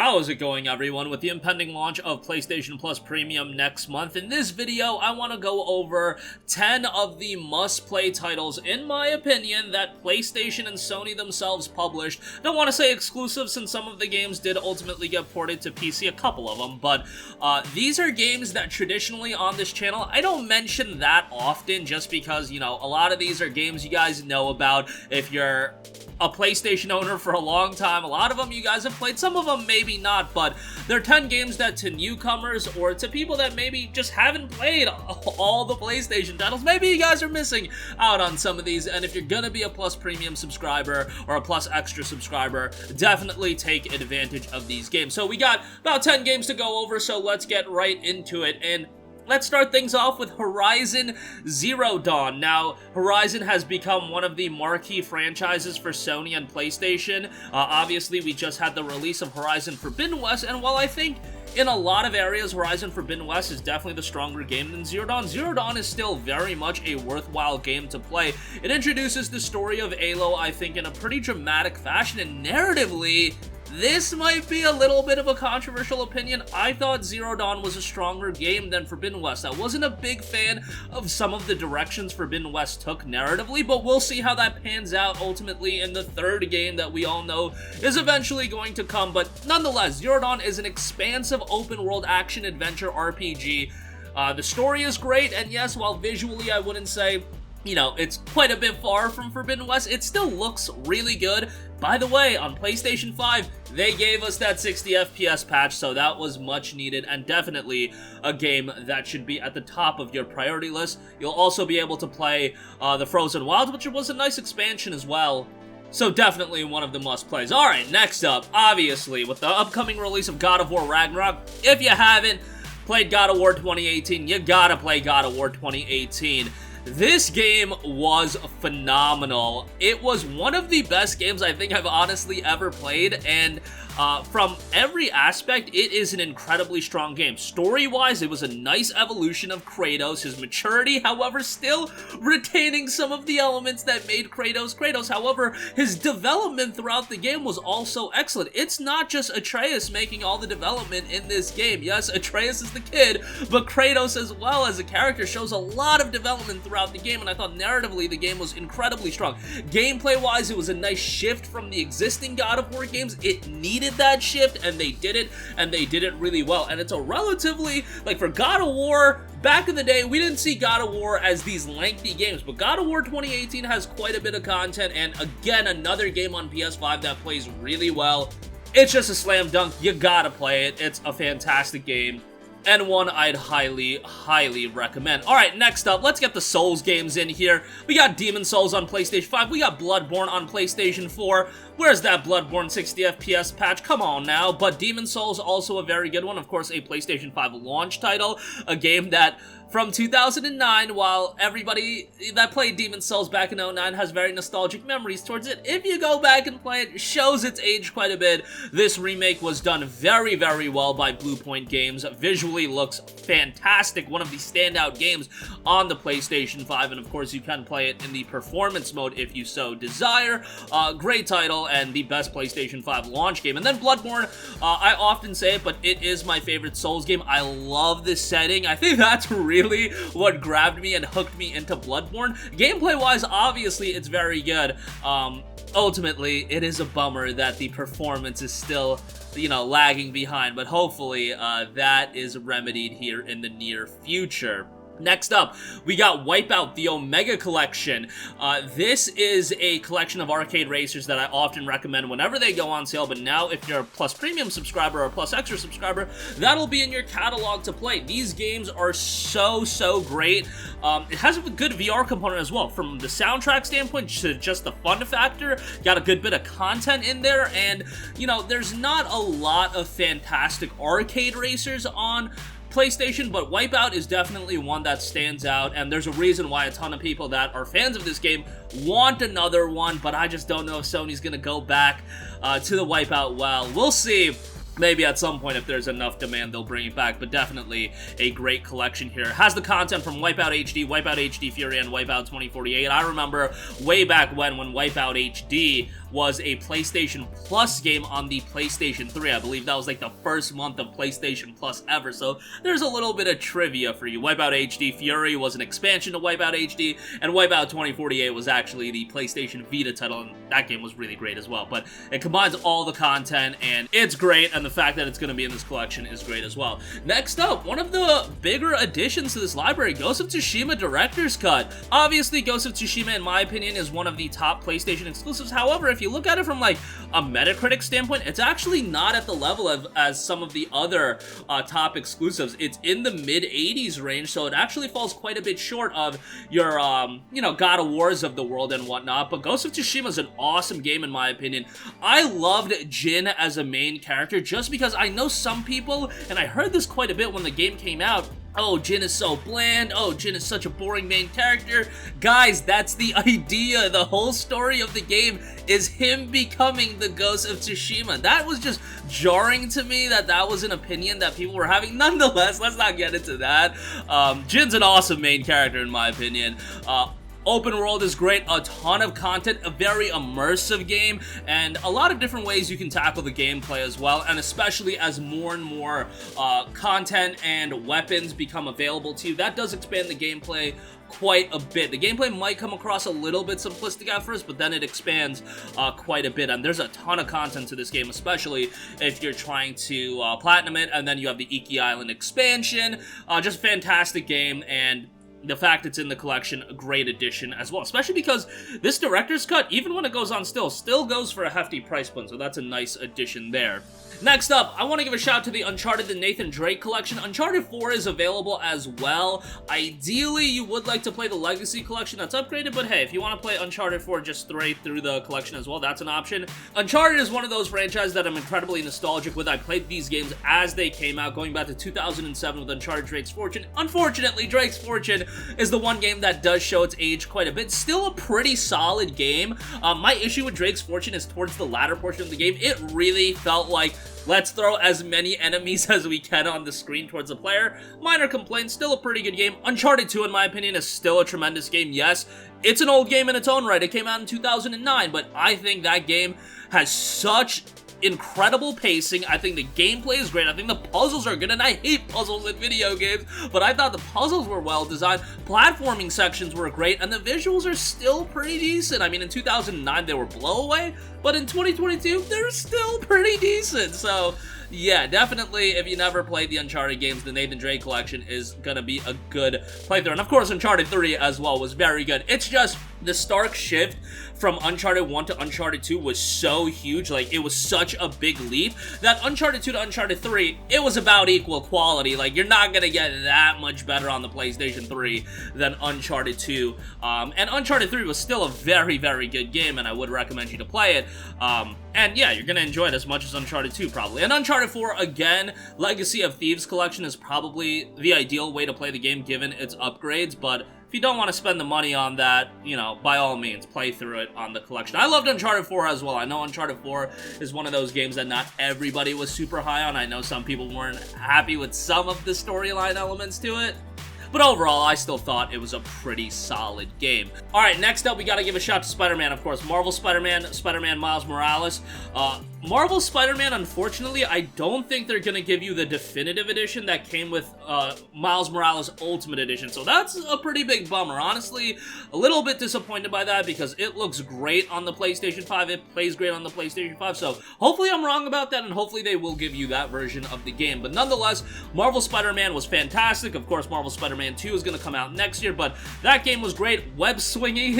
How is it going, everyone? With the impending launch of PlayStation Plus Premium next month, in this video I want to go over 10 of the must-play titles, in my opinion, that PlayStation and Sony themselves published. Don't want to say exclusive since some of the games did ultimately get ported to PC, a couple of them, but these are games that traditionally on this channel I don't mention that often just because, you know, a lot of these are games you guys know about. If you're a PlayStation owner for a long time, a lot of them you guys have played, some of them maybe not, but they're 10 games that to newcomers or to people that maybe just haven't played all the PlayStation titles, maybe you guys are missing out on some of these. And if you're gonna be a Plus Premium subscriber or a Plus Extra subscriber, definitely take advantage of these games. So we got about 10 games to go over, so let's get right into it. And let's start things off with Horizon Zero Dawn. Now, Horizon has become one of the marquee franchises for Sony and PlayStation. Obviously, we just had the release of Horizon Forbidden West, and while I think in a lot of areas Horizon Forbidden West is definitely the stronger game than Zero Dawn, Zero Dawn is still very much a worthwhile game to play. It introduces the story of Aloy, I think, in a pretty dramatic fashion, and narratively, this might be a little bit of a controversial opinion. I thought Zero Dawn was a stronger game than Forbidden West. I wasn't a big fan of some of the directions Forbidden West took narratively, but we'll see how that pans out ultimately in the third game that we all know is eventually going to come. But nonetheless, Zero Dawn is an expansive open-world action-adventure RPG. The story is great, and yes, while visually I wouldn't say, you know, it's quite a bit far from Forbidden West, it still looks really good. By the way, on PlayStation 5, they gave us that 60 FPS patch, so that was much needed and definitely a game that should be at the top of your priority list. You'll also be able to play the Frozen Wilds, which was a nice expansion as well. So definitely one of the must-plays. Alright, next up, obviously, with the upcoming release of God of War Ragnarok. If you haven't played God of War 2018, you gotta play God of War 2018. This game was phenomenal. It was one of the best games I think I've honestly ever played, and from every aspect, it is an incredibly strong game. Story-wise, it was a nice evolution of Kratos, his maturity, however, still retaining some of the elements that made Kratos. However, his development throughout the game was also excellent. It's not just Atreus making all the development in this game. Yes, Atreus is the kid, but Kratos as well as a character shows a lot of development throughout the game, and I thought narratively the game was incredibly strong. Gameplay-wise, it was a nice shift from the existing God of War games. It needed that shift, and they did it, and they did it really well. And it's a relatively, like, for God of War, back in the day, we didn't see God of War as these lengthy games, but God of War 2018 has quite a bit of content, and again, another game on PS5 that plays really well. It's just a slam dunk. You gotta play it. It's a fantastic game, and one I'd highly, highly recommend. Alright, next up, let's get the Souls games in here. We got Demon Souls on PlayStation 5, we got Bloodborne on PlayStation 4. Where's that Bloodborne 60 FPS patch? Come on now. But Demon Souls, also a very good one. Of course, a PlayStation 5 launch title, a game that from 2009, while everybody that played Demon Souls back in 2009 has very nostalgic memories towards it, if you go back and play it, it shows its age quite a bit. This remake was done very, very well by Bluepoint Games. Visually looks fantastic, one of the standout games on the PlayStation 5, and of course you can play it in the performance mode if you so desire. Great title and the best PlayStation 5 launch game. And then Bloodborne, I often say it, but it is my favorite Souls game. I love this setting. I think that's really what grabbed me and hooked me into Bloodborne. Gameplay-wise, obviously, it's very good. Ultimately, it is a bummer that the performance is still, you know, lagging behind, but hopefully that is remedied here in the near future. Next up, we got WIPEOUT, the Omega Collection. This is a collection of arcade racers that I often recommend whenever they go on sale, but now if you're a Plus Premium subscriber or a Plus Extra subscriber, that'll be in your catalog to play. These games are so great. It has a good VR component as well, from the soundtrack standpoint to just the fun factor. Got a good bit of content in there, and, you know, there's not a lot of fantastic arcade racers on PlayStation, but WIPEOUT is definitely one that stands out, and there's a reason why a ton of people that are fans of this game want another one, but I just don't know if Sony's gonna go back to the WIPEOUT well. We'll see. Maybe at some point, if there's enough demand, they'll bring it back, but definitely a great collection here. Has the content from Wipeout HD, Wipeout HD Fury, and Wipeout 2048. I remember way back when Wipeout HD was a PlayStation Plus game on the PlayStation 3. I believe that was like the first month of PlayStation Plus ever, so there's a little bit of trivia for you. Wipeout HD Fury was an expansion to Wipeout HD, and Wipeout 2048 was actually the PlayStation Vita title, and that game was really great as well. But it combines all the content, and it's great, and the fact that it's going to be in this collection is great as well. Next up, one of the bigger additions to this library, Ghost of Tsushima Director's Cut. Obviously, Ghost of Tsushima, in my opinion, is one of the top PlayStation exclusives. However, if you look at it from like a Metacritic standpoint, it's actually not at the level of as some of the other top exclusives. It's in the mid-80s range, so it actually falls quite a bit short of your, you know, God of Wars of the world and whatnot. But Ghost of Tsushima is an awesome game, in my opinion. I loved Jin as a main character just because I know some people, and I heard this quite a bit when the game came out, oh, Jin is so bland. Oh, Jin is such a boring main character. Guys, that's the idea. The whole story of the game is him becoming the Ghost of Tsushima. That was just jarring to me that was an opinion that people were having. Nonetheless, let's not get into that. Jin's an awesome main character, in my opinion. Open world is great, a ton of content, a very immersive game, and a lot of different ways you can tackle the gameplay as well, and especially as more and more content and weapons become available to you, that does expand the gameplay quite a bit. The gameplay might come across a little bit simplistic at first, but then it expands quite a bit, and there's a ton of content to this game, especially if you're trying to platinum it, and then you have the Iki Island expansion. Just a fantastic game, and the fact it's in the collection, a great addition as well, especially because this director's cut, even when it goes on still goes for a hefty price point, so that's a nice addition there. Next up, I want to give a shout out to the Uncharted, the Nathan Drake collection. Uncharted 4 is available as well. Ideally, you would like to play the Legacy collection that's upgraded, but hey, if you want to play Uncharted 4 just straight through the collection as well, that's an option. Uncharted is one of those franchises that I'm incredibly nostalgic with. I played these games as they came out, going back to 2007 with Uncharted Drake's Fortune. Unfortunately, Drake's Fortune is the one game that does show its age quite a bit. Still a pretty solid game. My issue with Drake's Fortune is towards the latter portion of the game. It really felt like, let's throw as many enemies as we can on the screen towards the player. Minor complaints, still a pretty good game. Uncharted 2, in my opinion, is still a tremendous game. Yes, it's an old game in its own right. It came out in 2009, but I think that game has such incredible pacing. I think the gameplay is great. I think the puzzles are good, and I hate puzzles in video games, but I thought the puzzles were well designed. Platforming sections were great, and the visuals are still pretty decent. I mean, in 2009 they were blowaway, but in 2022 they're still pretty decent. So yeah, definitely, if you never played the Uncharted games, the Nathan Drake collection is gonna be a good playthrough. And of course, Uncharted 3 as well was very good. It's just the stark shift from Uncharted 1 to Uncharted 2 was so huge. Like, it was such a big leap that Uncharted 2 to Uncharted 3, it was about equal quality. Like, you're not gonna get that much better on the PlayStation 3 than Uncharted 2. And Uncharted 3 was still a very, very good game, and I would recommend you to play it. And yeah, you're gonna enjoy it as much as Uncharted 2, probably. And Uncharted 4, again, Legacy of Thieves collection is probably the ideal way to play the game given its upgrades, but if you don't want to spend the money on that, you know, by all means, play through it on the collection. I loved Uncharted 4 as well. I know Uncharted 4 is one of those games that not everybody was super high on. I know some people weren't happy with some of the storyline elements to it, but overall, I still thought it was a pretty solid game. Alright, next up, we gotta give a shout to Spider-Man, of course. Marvel Spider-Man, Spider-Man Miles Morales. Marvel Spider-Man, unfortunately, I don't think they're gonna give you the definitive edition that came with Miles Morales Ultimate Edition, so that's a pretty big bummer. Honestly, a little bit disappointed by that because it looks great on the PlayStation 5, it plays great on the PlayStation 5, so hopefully I'm wrong about that, and hopefully they will give you that version of the game. But nonetheless, Marvel Spider-Man was fantastic. Of course, Marvel Spider-Man 2 is gonna come out next year, but that game was great. Web slinging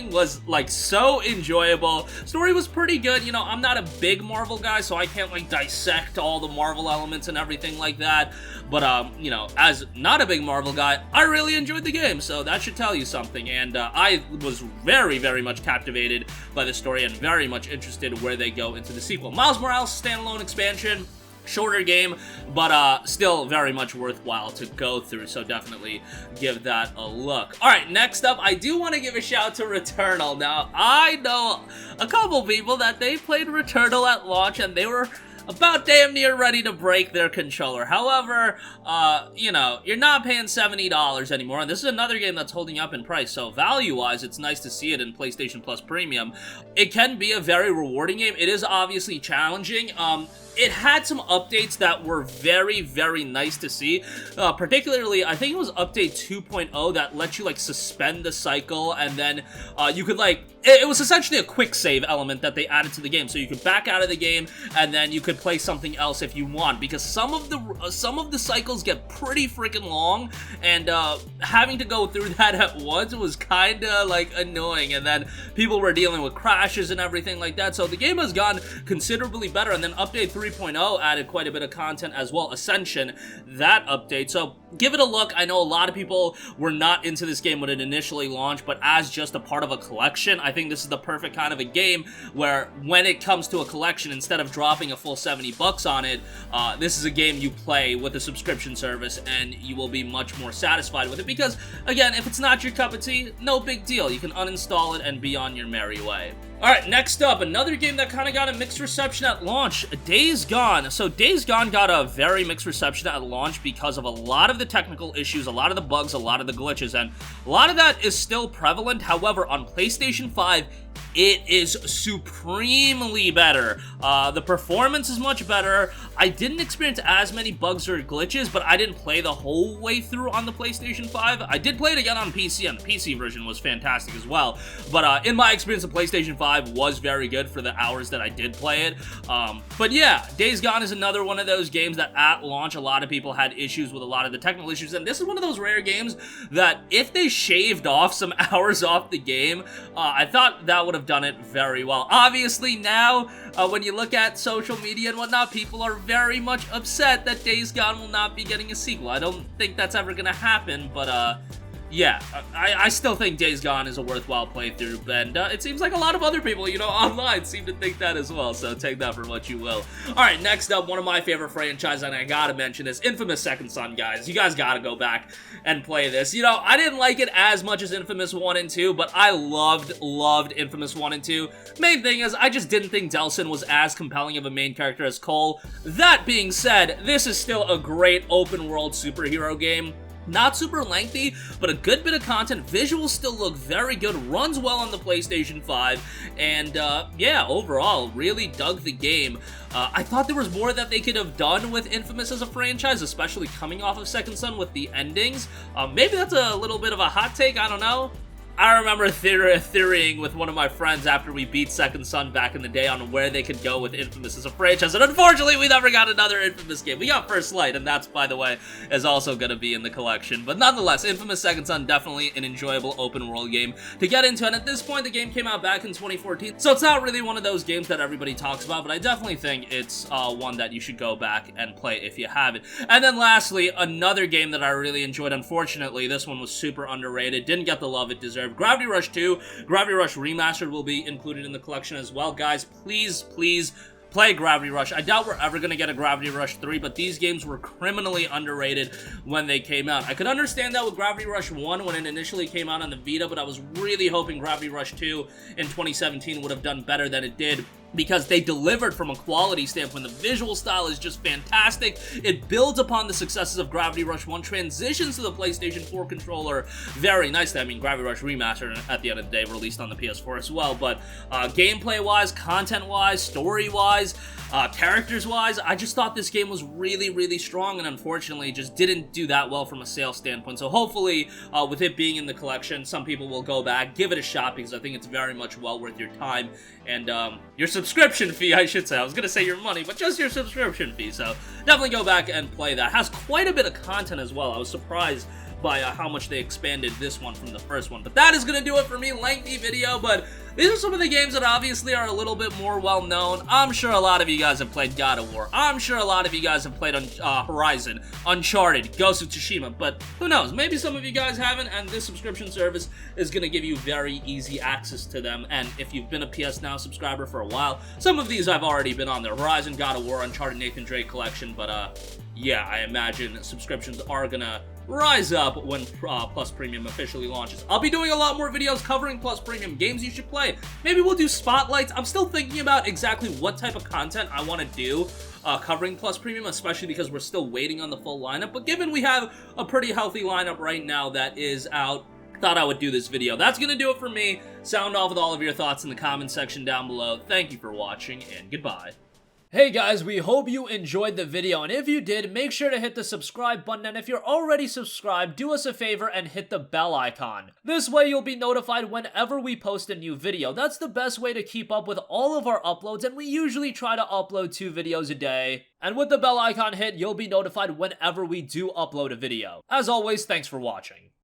was, like, so enjoyable. Story was pretty good. You know, I'm not a big Marvel guy, so I can't, like, dissect all the Marvel elements and everything like that, but, you know, as not a big Marvel guy, I really enjoyed the game, so that should tell you something, and I was very, very much captivated by the story and very much interested where they go into the sequel. Miles Morales standalone expansion, shorter game, but still very much worthwhile to go through, so definitely give that a look. Alright, next up, I do want to give a shout out to Returnal. Now, I know a couple people that they played Returnal at launch, and they were about damn near ready to break their controller. However, you know, you're not paying $70 anymore, and this is another game that's holding up in price, so value-wise, it's nice to see it in PlayStation Plus Premium. It can be a very rewarding game. It is obviously challenging. It had some updates that were very, very nice to see. Particularly, I think it was update 2.0 that lets you, like, suspend the cycle, and then you could, like, it was essentially a quick save element that they added to the game. So you could back out of the game, and then you could play something else if you want, because some of the cycles get pretty freaking long, and having to go through that at once was kind of, like, annoying, and then people were dealing with crashes and everything like that. So the game has gone considerably better, and then update 3.0 added quite a bit of content as well, Ascension, that update. So give it a look. I know a lot of people were not into this game when it initially launched, but as just a part of a collection, I think this is the perfect kind of a game where when it comes to a collection, instead of dropping a full $70 on it, this is a game you play with a subscription service, and you will be much more satisfied with it, because again, if it's not your cup of tea, no big deal. You can uninstall it and be on your merry way. Alright, next up, another game that kind of got a mixed reception at launch, Days Gone. So Days Gone got a very mixed reception at launch because of a lot of the technical issues, a lot of the bugs, a lot of the glitches, and a lot of that is still prevalent. However, on PlayStation 5, it is supremely better. The performance is much better. I didn't experience as many bugs or glitches, but I didn't play the whole way through on the PlayStation 5. I did play it again on PC, and the PC version was fantastic as well. But in my experience, the PlayStation 5 was very good for the hours that I did play it. But yeah, Days Gone is another one of those games that at launch, a lot of people had issues with a lot of the technical issues, and this is one of those rare games that if they shaved off some hours off the game, I thought that would have done it very well. Obviously now, when you look at social media and whatnot, people are very much upset that Days Gone will not be getting a sequel. I don't think that's ever gonna happen, but yeah, I still think Days Gone is a worthwhile playthrough, and it seems like a lot of other people, you know, online seem to think that as well, so take that for what you will. Alright, next up, one of my favorite franchises, and I gotta mention this, Infamous Second Son, guys. You guys gotta go back and play this. You know, I didn't like it as much as Infamous 1 and 2, but I loved Infamous 1 and 2. Main thing is, I just didn't think Delsin was as compelling of a main character as Cole. That being said, this is still a great open-world superhero game. Not super lengthy, but a good bit of content. Visuals still look very good, runs well on the PlayStation 5, and yeah, overall, really dug the game. I thought there was more that they could have done with Infamous as a franchise, especially coming off of Second Son with the endings. Maybe that's a little bit of a hot take, I don't know. I remember theorying with one of my friends after we beat Second Son back in the day on where they could go with Infamous as a franchise, and unfortunately we never got another Infamous game. We got First Light, and that's, by the way, is also going to be in the collection. But nonetheless, Infamous Second Son, definitely an enjoyable open-world game to get into, and at this point the game came out back in 2014, so it's not really one of those games that everybody talks about, but I definitely think it's one that you should go back and play if you haven't. And then lastly, another game that I really enjoyed. Unfortunately, this one was super underrated, didn't get the love it deserved. Gravity Rush 2, Gravity Rush Remastered will be included in the collection as well. Guys, please play Gravity Rush. I doubt we're ever going to get a Gravity Rush 3, but these games were criminally underrated when they came out. I could understand that with Gravity Rush 1 when it initially came out on the Vita, but I was really hoping Gravity Rush 2 in 2017 would have done better than it did, because they delivered from a quality standpoint. The visual style is just fantastic. It builds upon the successes of Gravity Rush 1, transitions to the PlayStation 4 controller very nicely. I mean, Gravity Rush Remastered, at the end of the day, released on the PS4 as well, but gameplay-wise, content-wise, story-wise, characters-wise, I just thought this game was really strong, and unfortunately just didn't do that well from a sales standpoint. So hopefully, with it being in the collection, some people will go back, give it a shot, because I think it's very much well worth your time, and your subscription fee, I should say. I was gonna say your money, but just your subscription fee, so definitely go back and play that. It has quite a bit of content as well. I was surprised by how much they expanded this one from the first one. But that is going to do it for me. Lengthy video, but these are some of the games that obviously are a little bit more well-known. I'm sure a lot of you guys have played God of War. I'm sure a lot of you guys have played Horizon, Uncharted, Ghost of Tsushima, but who knows? Maybe some of you guys haven't, and this subscription service is going to give you very easy access to them. And if you've been a PS Now subscriber for a while, some of these I've already been on there. Horizon, God of War, Uncharted, Nathan Drake collection, but yeah, I imagine subscriptions are gonna rise up when Plus Premium officially launches. I'll be doing a lot more videos covering Plus Premium, games you should play. Maybe we'll do spotlights. I'm still thinking about exactly what type of content I want to do covering Plus Premium, especially because we're still waiting on the full lineup. But given we have a pretty healthy lineup right now that is out, thought I would do this video. That's gonna do it for me. Sound off with all of your thoughts in the comment section down below. Thank you for watching, and goodbye. Hey guys, we hope you enjoyed the video, and if you did, make sure to hit the subscribe button, and if you're already subscribed, do us a favor and hit the bell icon. This way you'll be notified whenever we post a new video. That's the best way to keep up with all of our uploads, and we usually try to upload 2 videos a day. And with the bell icon hit, you'll be notified whenever we do upload a video. As always, thanks for watching.